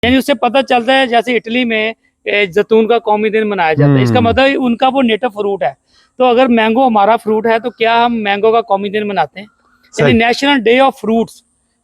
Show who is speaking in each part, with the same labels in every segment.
Speaker 1: यानी उससे पता चलता है जैसे इटली में जैतून का कौमी दिन मनाया जाता है, इसका मतलब उनका वो नेटिव फ्रूट है। तो अगर मैंगो हमारा फ्रूट है तो क्या हम मैंगो का कौमी दिन मनाते हैं, यानी नेशनल डे ऑफ फ्रूट्स।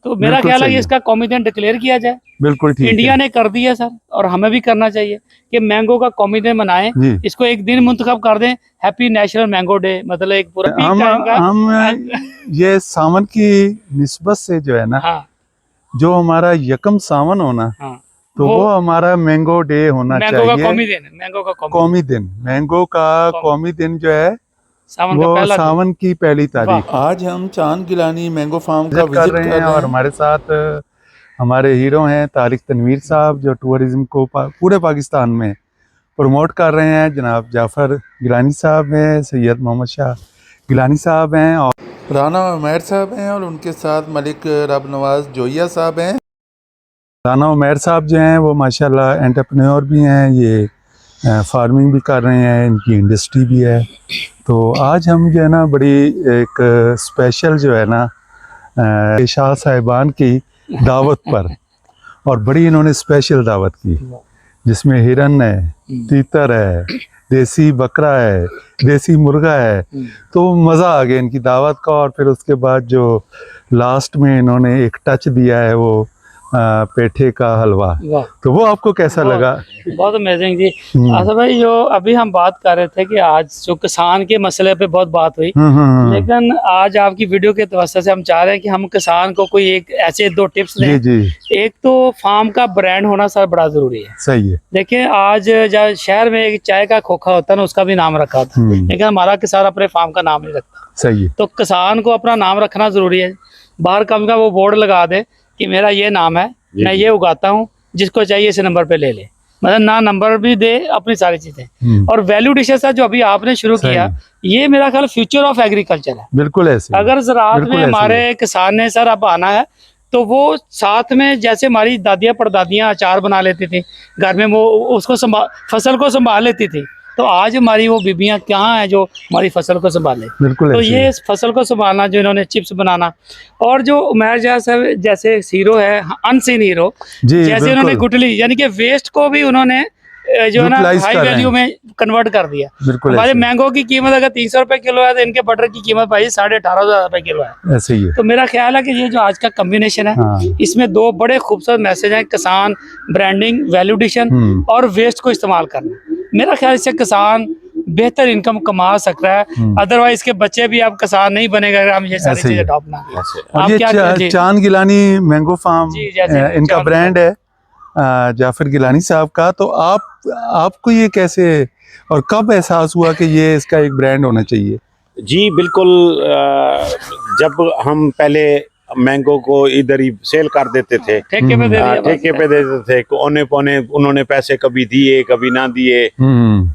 Speaker 1: तो मेरा ख्याल है कि इसका कौमी दिन डिक्लेयर किया जाए।
Speaker 2: बिल्कुल ठीक
Speaker 1: इंडिया ने कर दिया सर, और हमें भी करना चाहिए कि मैंगो का कौमी दिन मनाएं, इसको एक दिन मुंतखब कर दें, हैप्पी नेशनल मैंगो डे, मतलब एक पूरा पीक टाइम का।
Speaker 2: हम ये सावन की निस्बत से जो है ना, जो हमारा यकम सावन होना, तो वो हमारा मैंगो डे होना चाहिए,
Speaker 1: मैंगो का कौमी दिन, मैंगो का
Speaker 2: कौमी दिन, मैंगो का कौमी दिन जो है
Speaker 1: सावन
Speaker 2: वो
Speaker 1: का
Speaker 2: सावन की पहली तारीख। आज हम चांद गिलानी मैंगो फार्म का विजिट कर रहे हैं और हमारे साथ हमारे हीरो हैं तारिक तनवीर साहब, जो टूरिज्म को पूरे पाकिस्तान में प्रमोट कर रहे हैं। जनाब जाफ़र गिलानी साहब हैं, सैयद मोहम्मद शाह गिलानी साहब हैं, और राना उमैर साहब हैं, और उनके साथ मलिक रब नवाज जोइया साहब हैं। राना उमैर साहब जो हैं वो माशाल्लाह एंटरप्रेन्योर भी हैं, ये फार्मिंग भी कर रहे हैं, इनकी इंडस्ट्री भी है। तो आज हम जो है ना बड़ी एक स्पेशल जो है ना शाह साहिबान की दावत पर, और बड़ी इन्होंने स्पेशल दावत की, जिसमें हिरन है, तीतर है, देसी बकरा है, देसी मुर्गा है। तो मज़ा आ गया इनकी दावत का। और फिर उसके बाद जो लास्ट में इन्होंने एक टच दिया है वो पेठे का हलवा, तो वो आपको कैसा लगा?
Speaker 1: बहुत अमेजिंग जी। आसिफ भाई, जो अभी हम बात कर रहे थे कि आज जो किसान के मसले पे बहुत बात हुई, लेकिन आज आपकी वीडियो के तवज्जो से हम चाह रहे हैं कि हम किसान को कोई एक ऐसे दो टिप्स दें। जी। एक तो फार्म का ब्रांड होना सर बड़ा जरूरी है। सही है। देखिए आज जब शहर में एक चाय का खोखा होता है ना, उसका भी नाम रखा था, लेकिन हमारा किसान अपने फार्म का नाम नहीं रखता। सही है। तो किसान को अपना नाम रखना जरूरी है। बाहर कम का वो बोर्ड लगा दे कि मेरा ये नाम है, मैं ये उगाता हूँ, जिसको चाहिए इस नंबर पे ले ले, मतलब ना नंबर भी दे, अपनी सारी चीजें। और वैल्यू डिशेस जो अभी आपने शुरू किया, ये मेरा ख्याल फ्यूचर ऑफ एग्रीकल्चर है। बिल्कुल ऐसे। अगर ज़राअत में हमारे किसान ने सर अब आना है, तो वो साथ में जैसे हमारी दादियाँ परदादियाँ अचार बना लेती थी घर में, वो उसको फसल को संभाल लेती थी, तो आज हमारी वो बीबियाँ कहाँ हैं जो हमारी फसल को संभाले। बिल्कुल। तो ये फसल को संभालना, जो इन्होंने चिप्स बनाना, और जो उमैर जैसे हीरो है, अनसीन हीरो, जैसे उन्होंने गुटली यानी कि वेस्ट को भी उन्होंने जो है ना हाई वैल्यू में कन्वर्ट कर दिया। हमारे मैंगो की कीमत अगर 300 रुपए किलो है, तो इनके बटर की कीमत भाई 18,500 रुपए किलो है। ऐसे ही है। तो मेरा ख्याल है कि ये जो आज का कॉम्बिनेशन है, इसमें दो बड़े खूबसूरत मैसेज हैं: किसान, ब्रांडिंग, वैल्यू एडिशन, और वेस्ट को इस्तेमाल करना। मेरा ख्याल से किसान बेहतर इनकम कमा सकता है, अदरवाइज इसके बच्चे भी अब किसान नहीं बनेगा अगर हम ये सारी चीजें अडॉप्ट ना करें। चांद गिलानी मैंगो फार्म इनका ब्रांड है, जाफर गिलानी साहब का। तो आपको ये कैसे और कब एहसास हुआ कि ये इसका एक ब्रांड होना चाहिए?
Speaker 3: जी बिल्कुल, जब हम पहले मैंगो को इधर ही सेल कर देते थे, ठेके पे दे देते थे, औने पौने उन्होंने पैसे कभी दिए कभी ना दिए।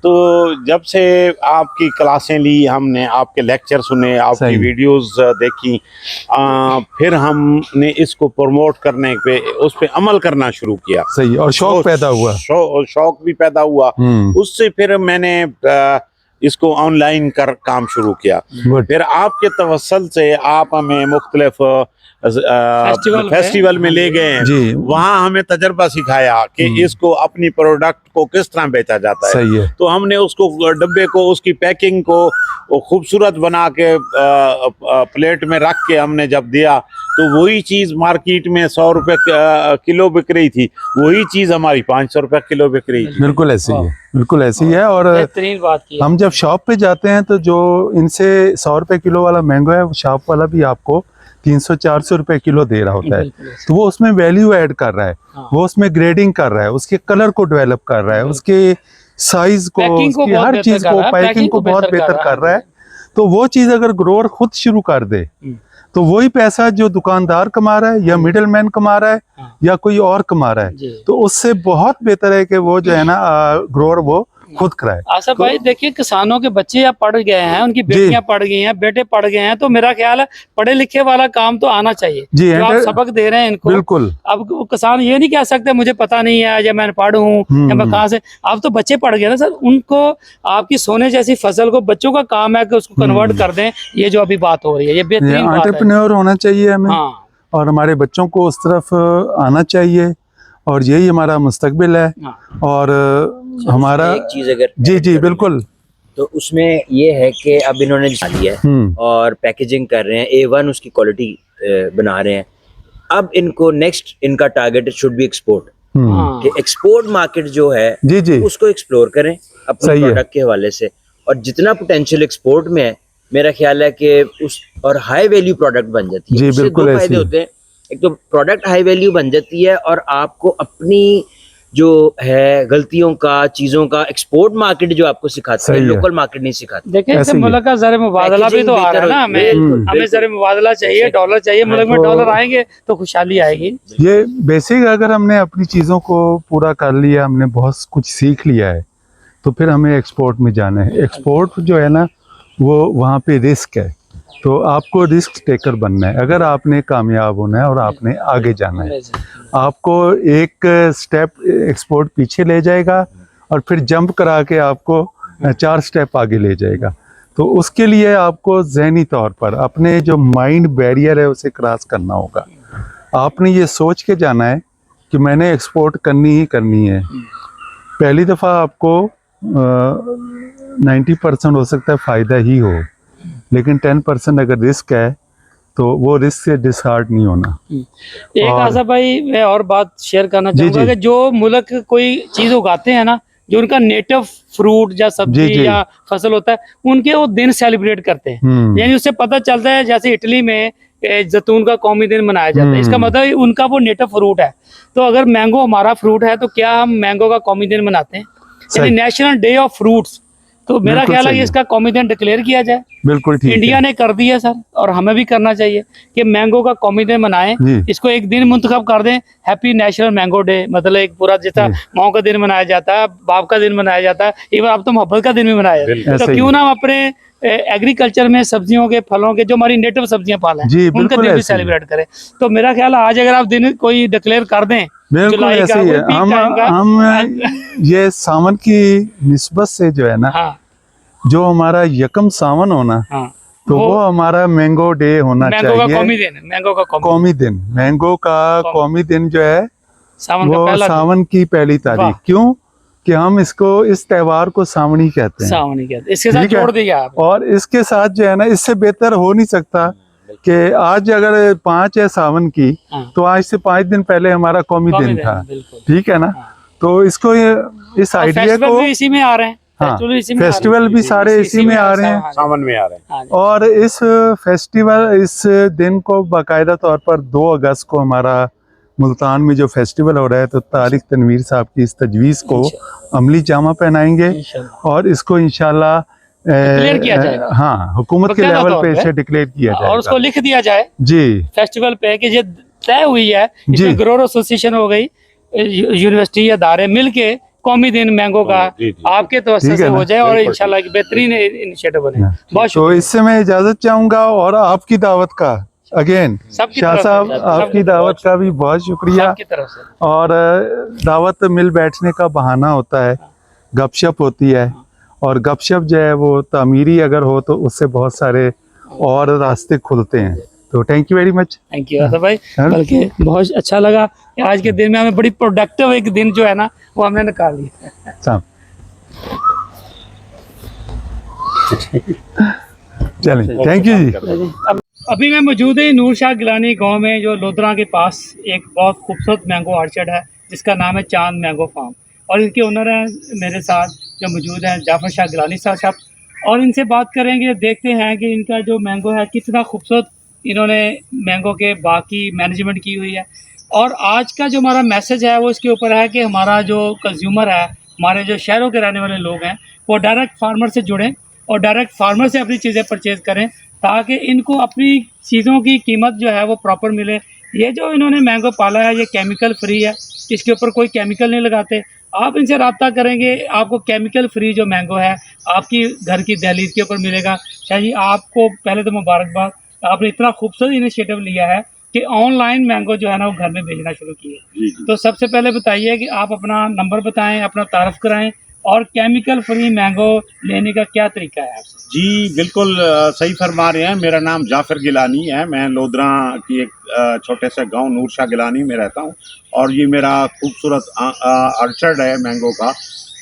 Speaker 3: तो जब से आपकी क्लासें ली, हमने आपके लेक्चर सुने, आपकी वीडियोस देखी, फिर हमने इसको प्रमोट करने पे, उस पे अमल करना शुरू किया।
Speaker 2: सही। और शौक पैदा हुआ,
Speaker 3: शौक भी पैदा हुआ। उससे फिर मैंने इसको ऑनलाइन काम शुरू किया। फिर आपके तवस्सल से आप हमें मुख्तलिफ फेस्टिवल में ले गए हैं, वहाँ हमें तजर्बा सिखाया कि इसको अपनी प्रोडक्ट को किस तरह बेचा जाता है। सही है। तो हमने उसको डब्बे को, उसकी पैकिंग को खूबसूरत बना के प्लेट में रख के हमने जब दिया, तो वही चीज मार्केट में 100 रुपए किलो बिक रही थी, वही चीज हमारी 500 रुपए किलो बिक रही थी।
Speaker 2: बिल्कुल ऐसी है, बिल्कुल ऐसी है। और हम जब शॉप पे जाते हैं, तो जो इनसे 100 रुपए किलो वाला मैंगो है, शॉप वाला भी आपको 300-400 रुपए किलो दे रहा होता है। तो वो उसमें वैल्यू ऐड कर रहा है, वो उसमें ग्रेडिंग कर रहा है, उसके कलर को डेवलप कर रहा है, उसके साइज को, उसकी हर चीज को, पैकिंग को बहुत बेहतर कर रहा है। तो वो चीज अगर ग्रोअर खुद शुरू कर दे, तो वही पैसा जो दुकानदार कमा रहा है या मिडिल मैन कमा रहा है या कोई और कमा रहा है, तो उससे बहुत बेहतर है कि वो जो है ना ग्रोअर वो खुद कराए।
Speaker 1: आसिफ भाई देखिए, किसानों के बच्चे अब पढ़ गए हैं, उनकी बेटियां पढ़ गई हैं, बेटे पढ़ गए हैं, तो मेरा ख्याल है पढ़े लिखे वाला काम तो आना चाहिए। जी, जो आप सबक दे रहे हैं इनको। बिल्कुल। अब किसान ये नहीं कह सकते मुझे पता नहीं है, या मैं पढ़ हूँ या मैं कहाँ से। अब तो बच्चे पढ़ गए ना सर, उनको आपकी सोने जैसी फसल को बच्चों का काम है कि उसको कन्वर्ट कर दें। ये जो अभी बात हो रही है, ये बेहतरीन
Speaker 2: एंटरप्रेन्योर होना चाहिए हमें, और हमारे बच्चों को उस तरफ आना चाहिए। और यही हमारा मुस्तकबिल है।
Speaker 1: हाँ।
Speaker 2: और हमारा
Speaker 4: एक चीज अगर
Speaker 2: जी जी बिल्कुल।
Speaker 4: तो उसमें ये है कि अब इन्होंने लिया है और पैकेजिंग कर रहे हैं, A1 उसकी क्वालिटी बना रहे हैं। अब इनको नेक्स्ट इनका टारगेट शुड बी एक्सपोर्ट, कि एक्सपोर्ट मार्केट जो है
Speaker 2: जी जी
Speaker 4: उसको एक्सप्लोर करें अपने
Speaker 2: सही है।
Speaker 4: प्रोडक्ट के हवाले से, और जितना पोटेंशियल एक्सपोर्ट में है मेरा ख्याल है कि उस और हाई वैल्यू प्रोडक्ट बन जाती है।
Speaker 2: जी,
Speaker 4: उससे
Speaker 2: बिल्कुल
Speaker 4: दो
Speaker 2: ऐसे
Speaker 4: फायदे
Speaker 2: ही।
Speaker 4: होते हैं, एक तो प्रोडक्ट हाई वैल्यू बन जाती है और आपको अपनी जो है गलतियों का, चीजों का एक्सपोर्ट मार्केट जो आपको सिखाते हैं,
Speaker 2: सही है।
Speaker 4: लोकल मार्केट नहीं सिखाते।
Speaker 1: देखिए इससे
Speaker 2: ऐसे ही है।
Speaker 1: मुल्क का ज़र मुबादला भी तो आ रहा है ना, हमें ज़र मुबादला चाहिए, डॉलर चाहिए, मुल्क में
Speaker 2: तो-
Speaker 1: डॉलर आएंगे तो खुशहाली आएगी।
Speaker 2: ये बेसिक अगर हमने अपनी चीज़ों को पूरा कर लिया, हमने बहुत कुछ सीख लिया है, तो फिर हमें एक्सपोर्ट में जाना है। एक्सपोर्ट जो है ना वो वहाँ पे रिस्क है, तो आपको रिस्क टेकर बनना है अगर आपने कामयाब होना है और आपने आगे जाना है। आपको एक स्टेप एक्सपोर्ट पीछे ले जाएगा और फिर जंप करा के आपको 4 स्टेप आगे ले जाएगा। तो उसके लिए आपको ज़हनी तौर पर अपने जो माइंड बैरियर है उसे क्रॉस करना होगा। आपने ये सोच के जाना है कि मैंने एक्सपोर्ट करनी ही करनी है। पहली दफ़ा आपको 90% हो सकता है फ़ायदा ही हो, लेकिन 10% अगर रिस्क है तो वो रिस्क से डिसहार्ट नहीं होना।
Speaker 1: एक
Speaker 2: और-
Speaker 1: आशा भाई मैं और बात शेयर करना
Speaker 2: जी,
Speaker 1: चाहूँगा
Speaker 2: जी।
Speaker 1: कि जो मुल्क कोई चीज़ उगाते हैं ना, जो उनका नेटिव फ्रूट या
Speaker 2: जी,
Speaker 1: सब्जी
Speaker 2: जी।
Speaker 1: या फसल होता है, उनके वो दिन सेलिब्रेट करते हैं। यानी उससे पता चलता है, जैसे इटली में जैतून का कौमी दिन मनाया जाता है, इसका मतलब उनका वो नेटिव फ्रूट है। तो अगर मैंगो हमारा फ्रूट है तो क्या हम मैंगो का कौमी दिन मनाते हैं, यानी
Speaker 2: सही।
Speaker 1: National day of fruits. तो मेरा
Speaker 2: बिल्कुल
Speaker 1: ख्याल है
Speaker 2: सही
Speaker 1: कि
Speaker 2: है।
Speaker 1: इसका कौमी दिन डिक्लेयर किया जाए।
Speaker 2: बिल्कुल ठीक
Speaker 1: इंडिया
Speaker 2: है।
Speaker 1: ने कर दिया सर, और हमें भी करना चाहिए कि मैंगो का कौमी दिन मनाएं,
Speaker 2: जी।
Speaker 1: इसको एक दिन मुंतखब कर दें, हैप्पी नेशनल मैंगो डे। मतलब एक पूरा जैसा
Speaker 2: जी।
Speaker 1: माँ का दिन मनाया जाता है, बाप का दिन मनाया जाता है, इवन अब तो मोहब्बत का दिन भी मनाया जाता है।
Speaker 2: ऐसे
Speaker 1: तो
Speaker 2: ही
Speaker 1: क्यों
Speaker 2: है।
Speaker 1: ना हम अपने एग्रीकल्चर में सब्जियों के, फलों के, जो हमारी नेटिव सब्जियां पालें,
Speaker 2: जी,
Speaker 1: उनका
Speaker 2: बिल्कुल
Speaker 1: दिन भी
Speaker 2: ऐसे ही है।
Speaker 1: सेलिब्रेट करें। तो मेरा ख्याल है आज अगर आप दिन कोई डिक्लेयर कर दें,
Speaker 2: बिल्कुल
Speaker 1: जुलाई
Speaker 2: ऐसे
Speaker 1: का
Speaker 2: ही
Speaker 1: कोई
Speaker 2: है।
Speaker 1: पीक टाइम का,
Speaker 2: हम ये सावन की निस्बत से जो है ना,
Speaker 1: हाँ
Speaker 2: जो हमारा यकम सावन होना,
Speaker 1: हाँ,
Speaker 2: तो वो हमारा मैंगो डे होना
Speaker 1: मैंगो का
Speaker 2: चाहिए।
Speaker 1: कौमी दिन, मैंगो का
Speaker 2: कौमी दिन, मैंगो का कौमी दिन जो है
Speaker 1: सावन का
Speaker 2: वो
Speaker 1: पहला दिन।
Speaker 2: सावन की पहली
Speaker 1: वाह।
Speaker 2: तारीख। क्यों कि हम इसको, इस त्योहार को सावनी कहते हैं।
Speaker 1: सावनी कहते हैं, इसके साथ
Speaker 2: ठीक है?
Speaker 1: जोड़ दिया आप।
Speaker 2: और इसके साथ जो है ना, इससे बेहतर हो नहीं सकता कि आज अगर 5 है सावन की,
Speaker 1: हाँ।
Speaker 2: तो आज से 5 दिन पहले हमारा कौमी दिन था।
Speaker 1: बिल्कुल।
Speaker 2: ठीक है ना?
Speaker 1: हाँ।
Speaker 2: तो इसको इस
Speaker 1: और
Speaker 2: आइडिया
Speaker 1: फेस्टिवल
Speaker 2: को,
Speaker 1: भी इसी में आ रहे हैं।
Speaker 2: हाँ,
Speaker 1: फेस्टिवल इसी में आ रहे हैं।
Speaker 2: फेस्टिवल भी सारे इसी में आ रहे हैं।
Speaker 3: सावन में आ रहे हैं।
Speaker 1: हाँ जी।
Speaker 2: और इस फेस्टिवल, इस दिन को बाकायदा तौर पर 2 अगस्त को हमारा मुल्तान में जो फेस्टिवल हो रहा है, तो तारिक तनवीर साहब की इस तजवीज़ को अमली जामा पहनाएंगे
Speaker 1: इंशाल्लाह।
Speaker 2: और इसको इंशाल्लाह
Speaker 1: डिक्लेयर किया जाएगा।
Speaker 2: हाँ, हुकूमत के
Speaker 1: बकायदा
Speaker 2: लेवल
Speaker 1: तौर
Speaker 2: पे
Speaker 1: पे।
Speaker 2: इसे डिक्लेयर किया
Speaker 1: और उसको
Speaker 2: जाएगा।
Speaker 1: लिख दिया जाए
Speaker 2: जी
Speaker 1: फेस्टिवल पे कि ये तय हुई है,
Speaker 2: जी।
Speaker 1: इसमें ग्रोवर एसोसिएशन हो गई, यूनिवर्सिटी या दायरे मिलके कौमी दिन मैंगो का
Speaker 3: जी, जी।
Speaker 1: आपके तवज्जो
Speaker 2: ठीक
Speaker 1: से
Speaker 2: है
Speaker 1: हो
Speaker 2: ना?
Speaker 1: जाए, और
Speaker 3: बिल्कुल
Speaker 1: इंशाल्लाह एक बेहतरीन इनिशिएटिव बने। बहुत
Speaker 2: तो
Speaker 1: शुक्रिया।
Speaker 2: इससे मैं इजाज़त चाहूँगा, और आपकी दावत का अगेन
Speaker 1: सबकी
Speaker 2: शाह
Speaker 1: तरफ से,
Speaker 2: साहब,
Speaker 1: सबकी
Speaker 2: आपकी
Speaker 1: तरफ
Speaker 2: दावत का भी बहुत शुक्रिया।
Speaker 1: सबकी तरफ से।
Speaker 2: और दावत मिल बैठने का बहाना होता है, गपशप होती है, और गपशप जो है वो तामीरी अगर हो तो उससे बहुत सारे और रास्ते खुलते हैं। तो thank you very much.
Speaker 1: Thank you Asif भाई,
Speaker 2: हाँ।
Speaker 1: बल्कि बहुत अच्छा लगा कि आज के दिन में हमें बड़ी प्रोडक्टिव एक दिन जो है ना वो हमने निकाल लिया।
Speaker 2: साहब चलें, थैंक यू जी।
Speaker 1: अभी मैं मौजूद है नूर शाह गिलानी गांव में, जो लोधरा के पास एक बहुत खूबसूरत मैंगो ऑर्चर्ड है जिसका नाम है चांद मैंगो फार्म, और इनके ओनर हैं मेरे साथ जो मौजूद हैं जाफर शाह गिलानी साहब, और इनसे बात करेंगे, देखते हैं कि इनका जो मैंगो है कितना खूबसूरत इन्होंने मैंगो के बाकी मैनेजमेंट की हुई है। और आज का जो हमारा मैसेज है वो इसके ऊपर है कि हमारा जो कंज्यूमर है, हमारे जो शहरों के रहने वाले लोग हैं, वो डायरेक्ट फार्मर से जुड़ें और डायरेक्ट फार्मर से अपनी चीज़ें परचेज़ करें, ताकि इनको अपनी चीज़ों की कीमत जो है वो प्रॉपर मिले। ये जो इन्होंने मैंगो पाला है ये केमिकल फ्री है, इसके ऊपर कोई केमिकल नहीं लगाते। आप इनसे रब्ता करेंगे, आपको केमिकल फ्री जो मैंगो है आपकी घर की दहलीज के ऊपर मिलेगा। शाह जी, आपको पहले तो मुबारकबाद, आपने इतना खूबसूरत इनिशिएटिव लिया है कि ऑनलाइन मैंगो जो है ना वो घर में भेजना शुरू किए। तो सबसे पहले बताइए कि आप अपना नंबर बताएं, अपना तारफ़ कराएं, और केमिकल फ्री मैंगो लेने का क्या तरीका है आपसे?
Speaker 3: जी बिल्कुल सही फरमा रहे हैं। मेरा नाम जाफर गिलानी है। मैं लोधरा की एक छोटे से गांव नूरशाह गिलानी में रहता हूं और ये मेरा खूबसूरत ऑर्चर्ड है मैंगो का।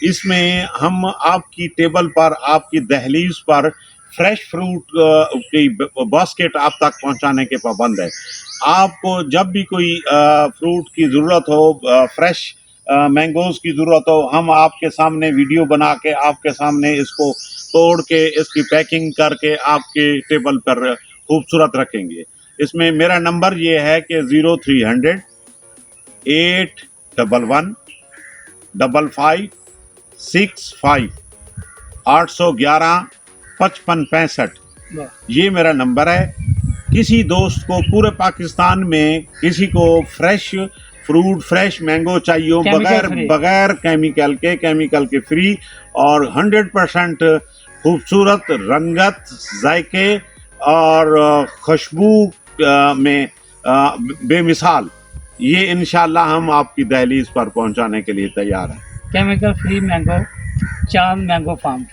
Speaker 3: इसमें हम आपकी टेबल पर, आपकी दहलीज पर फ्रेश फ्रूट की बास्केट आप तक पहुंचाने के पाबंद है। आपको जब भी कोई फ्रूट की ज़रूरत हो, फ्रेश मैंगोज़ की ज़रूरत हो, हम आपके सामने वीडियो बना के आपके सामने इसको तोड़ के इसकी पैकिंग करके आपके टेबल पर खूबसूरत रखेंगे। इसमें मेरा नंबर ये है कि 0300 811 55 65 811 55 65 ये मेरा नंबर है। किसी दोस्त को पूरे पाकिस्तान में किसी को फ्रेश फ्रूट, फ्रेश मैंगो चाहिए बगैर केमिकल के फ्री और 100% खूबसूरत रंगत, जायके और खुशबू में बेमिसाल, ये इंशाल्लाह हम आपकी दहलीज पर पहुंचाने के लिए तैयार हैं।
Speaker 1: केमिकल फ्री मैंगो, चांद मैंगो फार्म।